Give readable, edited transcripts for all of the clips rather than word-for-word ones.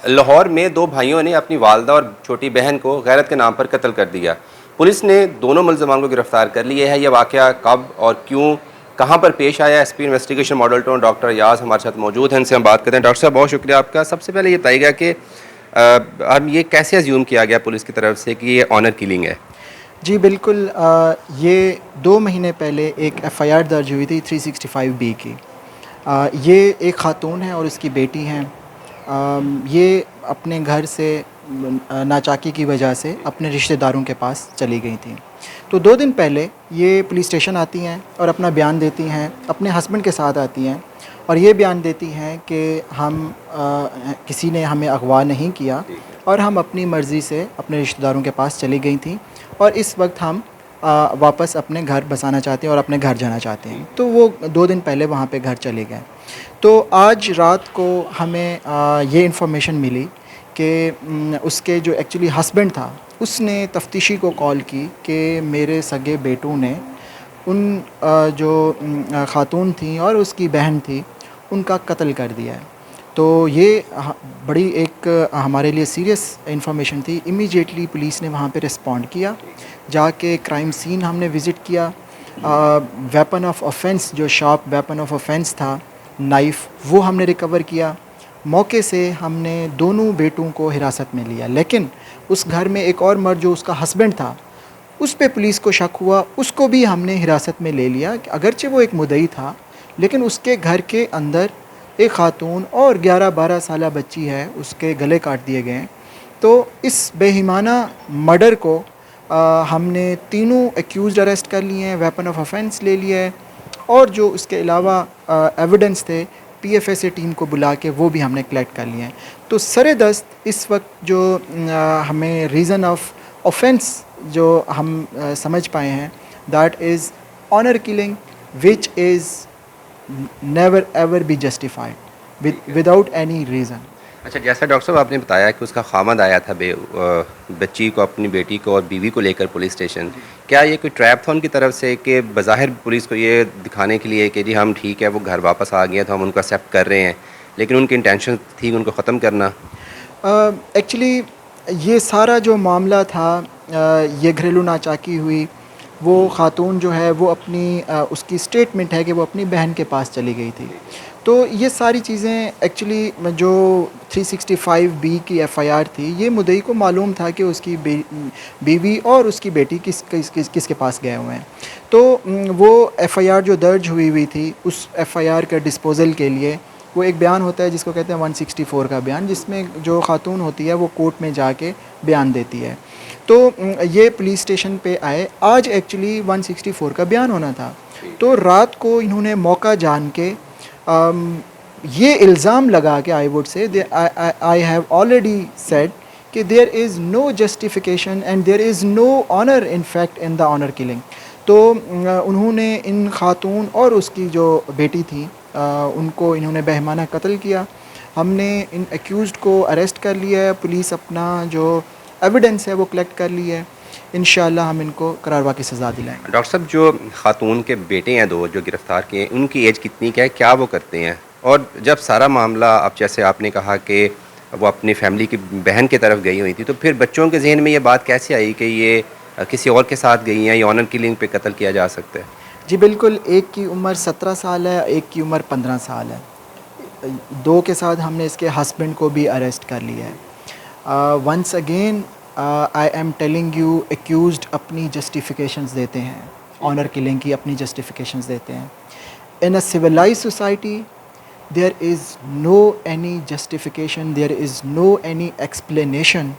लाहौर में दो भाइयों ने अपनी वालदा और छोटी बहन को गैरत के नाम पर कत्ल कर दिया। पुलिस ने दोनों मुलजमान को गिरफ्तार कर लिया है। यह वाक़या कब और क्यों, कहाँ पर पेश आया? SP investigation model town doctor याज हमारे साथ मौजूद हैं, इनसे हम बात करते हैं। डॉक्टर साहब, बहुत शुक्रिया आपका। सबसे पहले ये बताइएगा कि हम ये कैसे अज्यूम किया गया पुलिस की तरफ से कि ये ऑनर किलिंग है? जी बिल्कुल, ये 2 महीने पहले एक एफ़आईआर दर्ज हुई थी 365 बी की। ये एक ख़ातून है और उसकी बेटी हैं। ये अपने घर से नाचाकी की वजह से अपने रिश्तेदारों के पास चली गई थी। तो 2 दिन पहले ये पुलिस स्टेशन आती हैं और अपना बयान देती हैं, अपने हस्बैंड के साथ आती हैं और ये बयान देती हैं कि किसी ने हमें अगवा नहीं किया और हम अपनी मर्ज़ी से अपने रिश्तेदारों के पास चली गई थी और इस वक्त हम वापस अपने घर बसाना चाहते हैं और अपने घर जाना चाहते हैं। तो वो 2 दिन पहले वहाँ पे घर चले गए। तो आज रात को हमें ये इन्फॉर्मेशन मिली कि उसके जो एक्चुअली हस्बैंड था, उसने तफ्तीशी को कॉल की कि मेरे सगे बेटों ने उन जो ख़ातून थी और उसकी बहन थी, उनका कत्ल कर दिया है। तो ये बड़ी एक हमारे लिए सीरियस इन्फॉर्मेशन थी। इमीडिएटली पुलिस ने वहाँ पे रिस्पॉन्ड किया, जाके क्राइम सीन हमने विज़िट किया। वेपन ऑफ ऑफेंस, जो शार्प वेपन ऑफ ऑफेंस था, नाइफ़, वो हमने रिकवर किया। मौके से हमने दोनों बेटों को हिरासत में लिया, लेकिन उस घर में एक और मर्द जो उसका हस्बैंड था, उस पे पुलिस को शक हुआ, उसको भी हमने हिरासत में ले लिया। अगरचे वो एक मुद्दई था, लेकिन उसके घर के अंदर एक ख़ातून और 11-12 साला बच्ची है, उसके गले काट दिए गए हैं। तो इस बेईमाना मर्डर को हमने तीनों एक्यूज़्ड अरेस्ट कर लिए हैं, वेपन ऑफ ऑफेंस ले लिया है और जो उसके अलावा एविडेंस थे, पीएफएसए टीम को बुला के वो भी हमने कलेक्ट कर लिए हैं। तो सरेदस्त इस वक्त जो हमें रीज़न ऑफ ऑफेंस जो हम समझ पाए हैं, that is honour killing which is never ever be justified without any reason. अच्छा, जैसा डॉक्टर साहब आपने बताया कि उसका खामद आया था बच्ची को, अपनी बेटी को और बीवी को लेकर पुलिस स्टेशन, क्या ये कोई ट्रैप था उनकी तरफ से कि बज़ाहिर पुलिस को ये दिखाने के लिए कि जी हम ठीक है, वो घर वापस आ गए तो हम उनको एक्सेप्ट कर रहे हैं, लेकिन उनकी इंटेंशन थी उनको ख़त्म करना? एक्चुअली ये सारा जो मामला था, ये घरेलू नाचाकी हुई। वो ख़ातून जो है वो अपनी उसकी स्टेटमेंट है कि वो अपनी बहन के पास चली गई थी। तो ये सारी चीज़ें एक्चुअली जो 365 बी की एफ़आईआर थी, ये मुद्दई को मालूम था कि उसकी बीवी और उसकी बेटी किसके पास गए हुए हैं। तो वो एफ़आईआर जो दर्ज हुई थी, उस एफ़आईआर के डिस्पोज़ल के लिए वो एक बयान होता है जिसको कहते हैं 164 का बयान, जिसमें जो ख़ातून होती है वो कोर्ट में जाके बयान देती है। तो ये पुलिस स्टेशन पे आए। आज एक्चुअली 164 का बयान होना था। तो रात को इन्होंने मौका जान के ये इल्ज़ाम लगा के, I would say I have already said कि there is no justification and there is no honour in fact in the honour killing. तो उन्होंने इन ख़ातून और उसकी जो बेटी थी, उनको इन्होंने बेईमाना कत्ल किया। हमने इन एक्यूज़्ड को अरेस्ट कर लिया है। पुलिस अपना जो एविडेंस है वो कलेक्ट कर ली है। इंशाअल्लाह हम इनको करारवा की सज़ा दिलाएंगे। डॉक्टर साहब, जो ख़ातून के बेटे हैं दो जो गिरफ़्तार किए, उनकी एज कितनी क्या है, क्या वो करते हैं? और जब सारा मामला, अब जैसे आपने कहा कि वो अपनी फैमिली की बहन की तरफ गई हुई थी, तो फिर बच्चों के जहन में ये बात कैसे आई कि ये किसी और के साथ गई हैं, या ऑनर किलिंग पे कत्ल किया जा सकता है? जी बिल्कुल, एक की उम्र 17 साल है, एक की उम्र 15 साल है। दो के साथ हमने इसके हस्बैंड को भी अरेस्ट कर लिया है। Once again I am telling you, accused अपनी जस्टिफिकेशंस देते हैं, ऑनर किलिंग की अपनी जस्टिफिकेशंस देते हैं। In a civilised society there is no any justification, there is no any explanation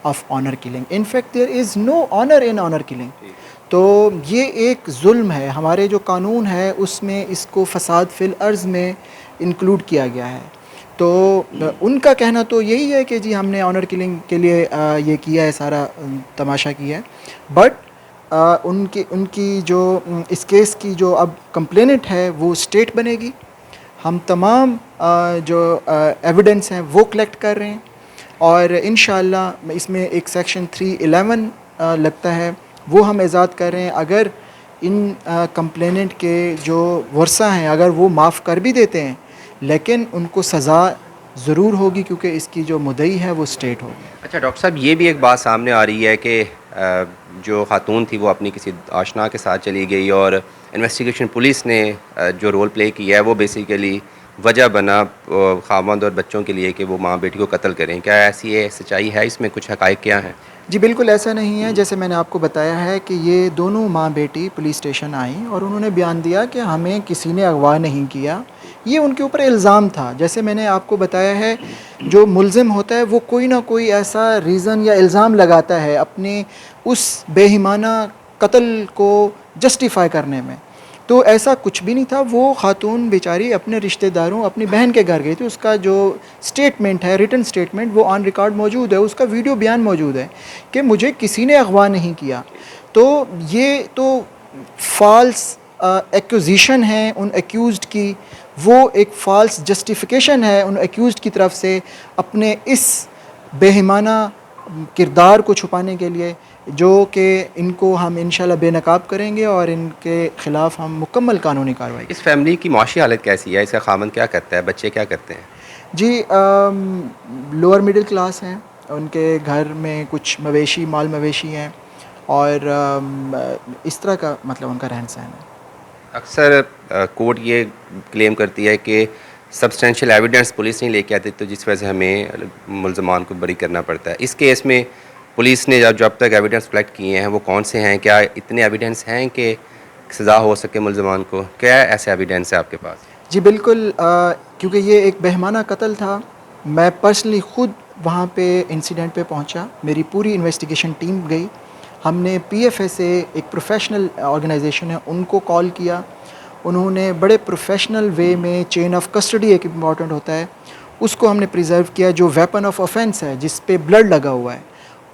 of honor killing. In fact there is no honor in honor killing. तो ये एक जुल्म है। हमारे जो कानून है उसमें इसको फसाद फिल अर्ज़ में इंक्लूड किया गया है। तो उनका कहना तो यही है कि जी हमने ऑनर किलिंग के लिए ये किया है, सारा तमाशा किया है। बट उनकी जो इस केस की जो अब कंप्लेनेंट है वो स्टेट बनेगी। हम तमाम जो एविडेंस हैं वो कलेक्ट कर रहे हैं और इंशाअल्लाह इसमें एक सेक्शन 311 लगता है, वो हम इजाद कर रहे हैं। अगर इन कंप्लेनेंट के जो वर्सा हैं, अगर वो माफ़ कर भी देते हैं, लेकिन उनको सज़ा ज़रूर होगी, क्योंकि इसकी जो मुद्दई है वो स्टेट होगी। अच्छा डॉक्टर साहब, ये भी एक बात सामने आ रही है कि जो खातून थी वो अपनी किसी आशना के साथ चली गई और इन्वेस्टिगेशन पुलिस ने जो रोल प्ले किया है वो बेसिकली वजह बना खामद और बच्चों के लिए कि वो माँ बेटी को कत्ल करें। क्या ऐसी है सच्चाई है इसमें, कुछ हक़ाइक़ क्या हैं? जी बिल्कुल ऐसा नहीं है। जैसे मैंने आपको बताया है कि ये दोनों माँ बेटी पुलिस स्टेशन आईं और उन्होंने बयान दिया कि हमें किसी ने अगवा नहीं किया, ये उनके ऊपर इल्ज़ाम था। जैसे मैंने आपको बताया है, जो मुल्ज़िम होता है वो कोई ना कोई ऐसा रीज़न या इल्ज़ाम लगाता है अपने उस बेईमाना कत्ल को जस्टिफ़ाई करने में। तो ऐसा कुछ भी नहीं था। वो खातून बेचारी अपने रिश्तेदारों, अपनी बहन के घर गई थी। उसका जो स्टेटमेंट है, रिटन स्टेटमेंट, वो ऑन रिकॉर्ड मौजूद है। उसका वीडियो बयान मौजूद है कि मुझे किसी ने अगवा नहीं किया। तो ये तो फ़ाल्स एक्यूज़ेशन है उन एक्यूज़्ड की, वो एक फ़ाल्स जस्टिफ़िकेशन है उन एक्यूज़्ड की तरफ से अपने इस बेईमाना किरदार को छुपाने के लिए, जो कि इनको हम इंशाल्लाह बेनकाब करेंगे और इनके ख़िलाफ़ हम मुकम्मल कानूनी कार्रवाई। इस फैमिली की माशी हालत कैसी है? इसका खामन क्या करता है? बच्चे क्या करते हैं? जी लोअर मिडिल क्लास हैं। उनके घर में कुछ मवेशी, माल मवेशी हैं और इस तरह का मतलब उनका रहन-सहन है। अक्सर कोर्ट ये क्लेम करती है कि सब्सटेंशियल एविडेंस पुलिस नहीं लेके आती, तो जिस वजह से हमें मुल्ज़मान को बरी करना पड़ता है। इस केस में पुलिस ने जब तक एविडेंस कलेक्ट किए हैं वो कौन से हैं? क्या इतने एविडेंस हैं कि सज़ा हो सके मुल्ज़मान को? क्या ऐसे एविडेंस है आपके पास? जी बिल्कुल, क्योंकि ये एक बेहमाना कत्ल था। मैं पर्सनली ख़ुद वहाँ पे इंसिडेंट पे पहुँचा। मेरी पूरी इन्वेस्टिगेशन टीम गई। हमने पीएफएसए, एक प्रोफेशनल ऑर्गेनाइजेशन है, उनको कॉल किया। उन्होंने बड़े प्रोफेशनल वे में, चेन ऑफ कस्टडी एक इम्पॉर्टेंट होता है, उसको हमने प्रिजर्व किया। जो वेपन ऑफ ऑफेंस है जिस पे ब्लड लगा हुआ है,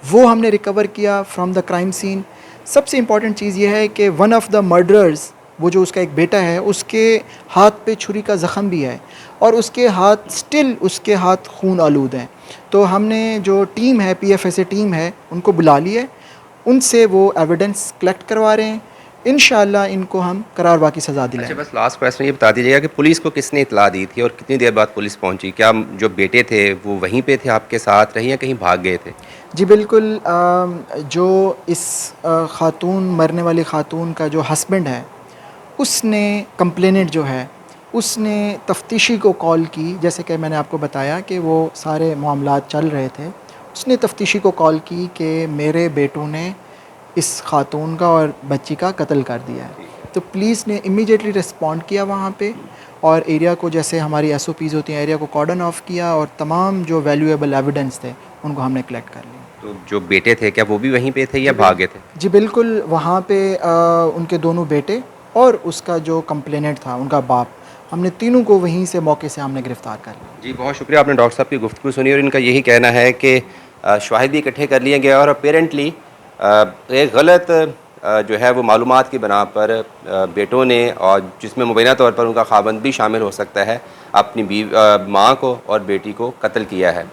वो हमने रिकवर किया फ्रॉम द क्राइम सीन। सबसे इम्पॉर्टेंट चीज़ ये है कि वन ऑफ द मर्डरर्स, वो जो उसका एक बेटा है, उसके हाथ पे छुरी का ज़ख़म भी है और उसके उसके हाथ खून आलूद हैं। तो हमने जो टीम है, पीएफएसए टीम है, उनको बुला लिया है। उनसे वो एविडेंस कलेक्ट करवा रहे हैं। इंशाअल्लाह इनको हम करारवा की सज़ा अच्छा, दिलाएंगे। बस लास्ट क्वेश्चन ये बता दीजिएगा कि पुलिस को किसने इत्तला दी थी और कितनी देर बाद पुलिस पहुंची? क्या जो बेटे थे वो वहीं पे थे, आपके साथ रहे या कहीं भाग गए थे? जी बिल्कुल, जो इस ख़ातून, मरने वाली ख़ातून का जो हस्बैंड है, उसने, कंप्लेनेंट जो है, उसने तफ्तीशी को कॉल की। जैसे कि मैंने आपको बताया कि वो सारे मामलात चल रहे थे। उसने तफ्तीशी को कॉल की कि मेरे बेटों ने इस ख़ातून का और बच्ची का कत्ल कर दिया है। तो पुलिस ने इमीडिएटली रिस्पॉन्ड किया वहाँ पे और एरिया को, जैसे हमारी एसओपीज़ होती हैं, एरिया को कॉर्डन ऑफ किया और तमाम जो वैल्यूएबल एविडेंस थे उनको हमने कलेक्ट कर लिया। तो जो बेटे थे क्या वो भी वहीं पे थे या भागे थे? जी बिल्कुल, वहाँ पे उनके दोनों बेटे और उसका जो कंप्लेनेंट था, उनका बाप, हमने तीनों को वहीं से मौके से हमने गिरफ़्तार कर लिया। जी, बहुत शुक्रिया, आपने डॉक्टर साहब की गुफ्तगू सुनी और इनका यही कहना है कि शवाहिद भी इकट्ठे कर लिए गए और अपेरेंटली एक गलत जो है वो मालूमात की बना पर बेटों ने, और जिसमें मुबैना तौर पर उनका खावंद भी शामिल हो सकता है, अपनी माँ को और बेटी को कत्ल किया है।